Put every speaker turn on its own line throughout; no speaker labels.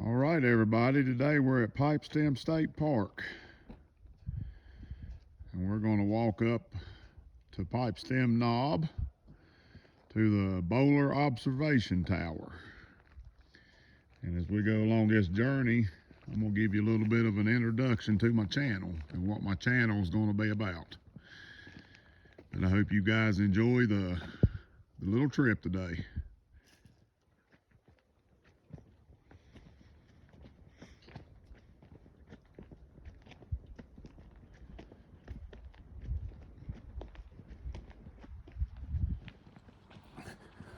All right, everybody, today we're at Pipestem State Park, and we're going to walk up to Pipestem Knob to the Bowler Observation Tower. And as we go along this journey, I'm going to give you a little bit of an introduction to my channel and what my channel is going to be about. And I hope you guys enjoy the little trip today.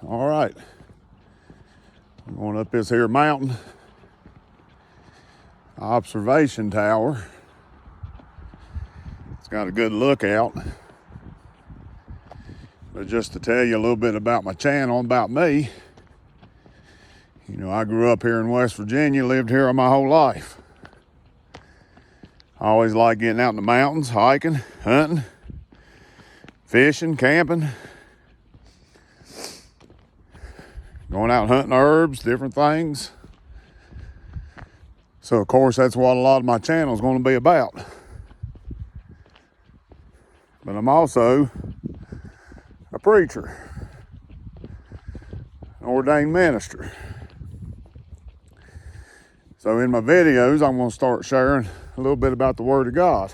All right, I'm going up this here mountain, observation tower. It's got a good lookout. But just to tell you a little bit about my channel, about me, you know, I grew up here in West Virginia, lived here my whole life. I always liked getting out in the mountains, hiking, hunting, fishing, camping. Going out hunting herbs, different things. So of course that's what a lot of my channel is going to be about. But I'm also a preacher, an ordained minister. So in my videos I'm going to start sharing a little bit about the Word of God.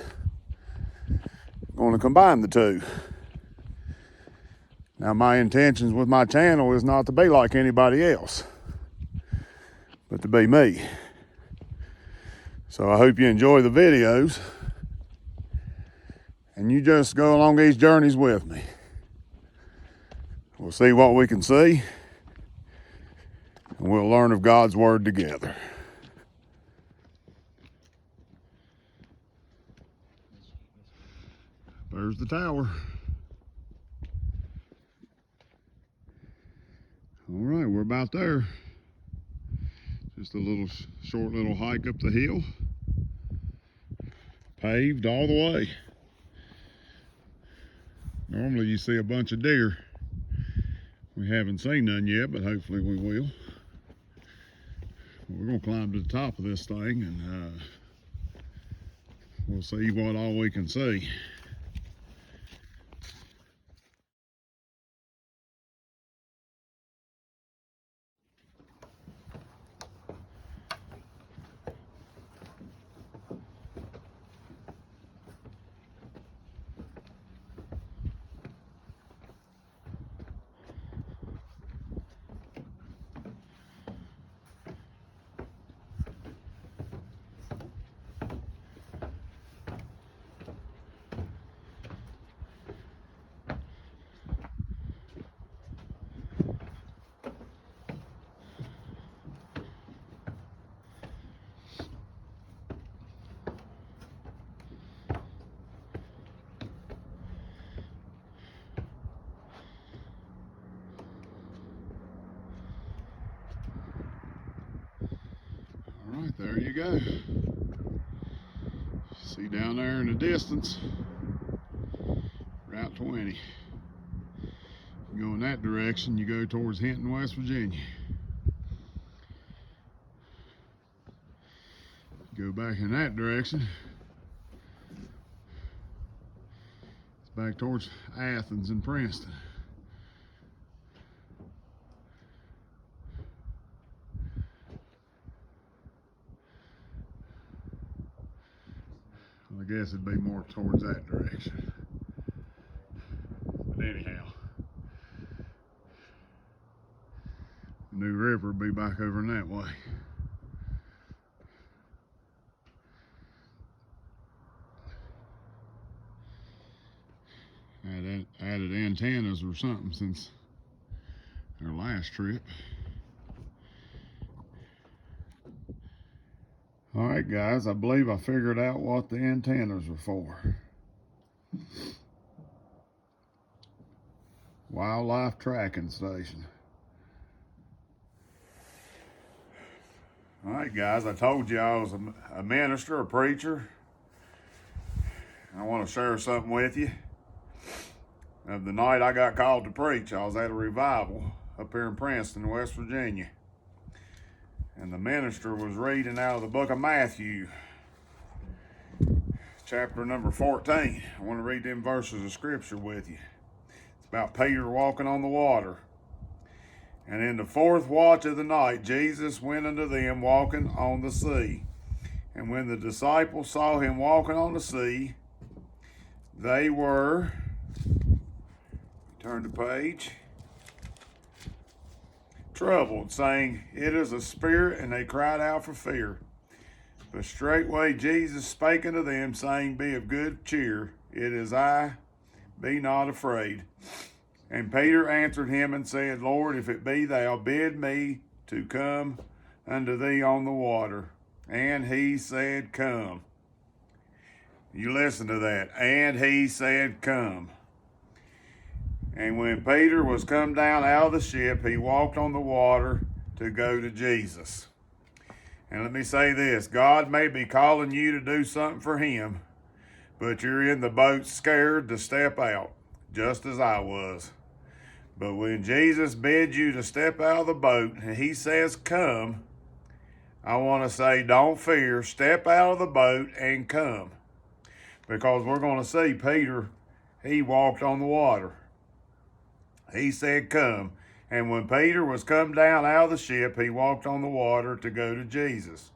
I'm going to combine the two. Now, my intentions with my channel is not to be like anybody else, but to be me. So I hope you enjoy the videos, and you just go along these journeys with me. We'll see what we can see, and we'll learn of God's Word together. There's the tower. All right, we're about there. Just a little short little hike up the hill. Paved all the way. Normally you see a bunch of deer. We haven't seen none yet, but hopefully we will. We're gonna climb to the top of this thing and we'll see what all we can see. All right, there you go. See down there in the distance, Route 20. You go in that direction, you go towards Hinton, West Virginia. Go back in that direction, it's back towards Athens and Princeton. I guess it'd be more towards that direction. But anyhow, the New River will be back over in that way. Added antennas or something since our last trip. All right, guys, I believe I figured out what the antennas are for. Wildlife tracking station. All right, guys, I told you I was a minister, a preacher. I want to share something with you. Of the night I got called to preach, I was at a revival up here in Princeton, West Virginia. And the minister was reading out of the book of Matthew, chapter number 14. I want to read them verses of scripture with you. It's about Peter walking on the water. And in the 4th watch of the night, Jesus went unto them walking on the sea. And when the disciples saw him walking on the sea, they were, turn the page, troubled, saying, It is a spirit, and they cried out for fear. But straightway Jesus spake unto them, saying, Be of good cheer, it is I, be not afraid. And Peter answered him and said, Lord, if it be thou, bid me to come unto thee on the water. And he said, Come. You listen to that. And he said, Come. And when Peter was come down out of the ship, he walked on the water to go to Jesus. And let me say this, God may be calling you to do something for him, but you're in the boat scared to step out, just as I was. But when Jesus bids you to step out of the boat and he says, Come, I want to say, don't fear, step out of the boat and come. Because we're going to see Peter, he walked on the water. He said, Come. And when Peter was come down out of the ship, he walked on the water to go to Jesus.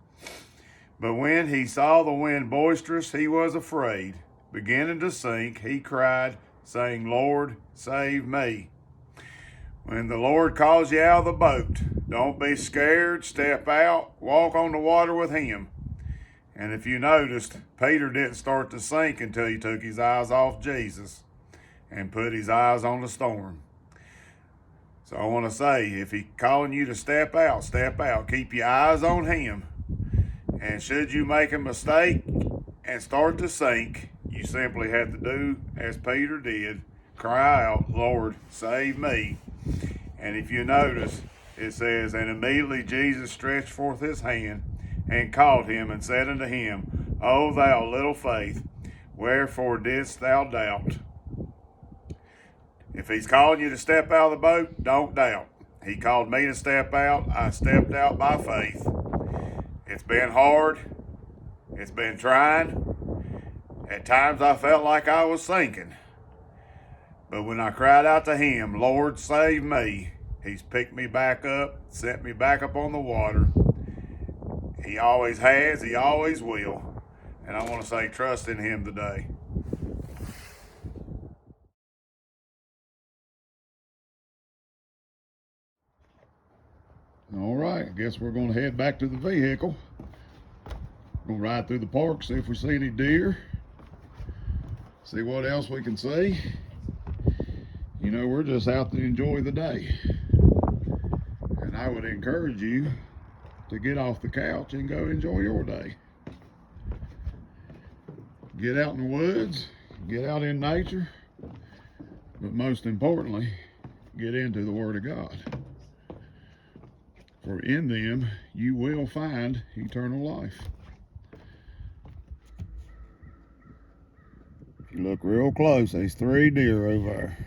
But when he saw the wind boisterous, he was afraid. Beginning to sink, he cried, saying, Lord, save me. When the Lord calls you out of the boat, don't be scared, step out, walk on the water with him. And if you noticed, Peter didn't start to sink until he took his eyes off Jesus and put his eyes on the storm. So I want to say, if he's calling you to step out, step out. Keep your eyes on him. And should you make a mistake and start to sink, you simply have to do as Peter did, cry out, Lord, save me. And if you notice, it says, And immediately Jesus stretched forth his hand and caught him and said unto him, O thou little faith, wherefore didst thou doubt? If he's calling you to step out of the boat, don't doubt. He called me to step out. I stepped out by faith. It's been hard. It's been trying. At times I felt like I was sinking. But when I cried out to him, Lord, save me, he's picked me back up, set me back up on the water. He always has, he always will. And I want to say, trust in him today. All right, I guess we're going to head back to the vehicle. We'll ride through the park, see if we see any deer, see what else we can see. You know, we're just out to enjoy the day. And I would encourage you to get off the couch and go enjoy your day. Get out in the woods, get out in nature, but most importantly, get into the Word of God. For in them you will find eternal life. If you look real close, there's 3 deer over there.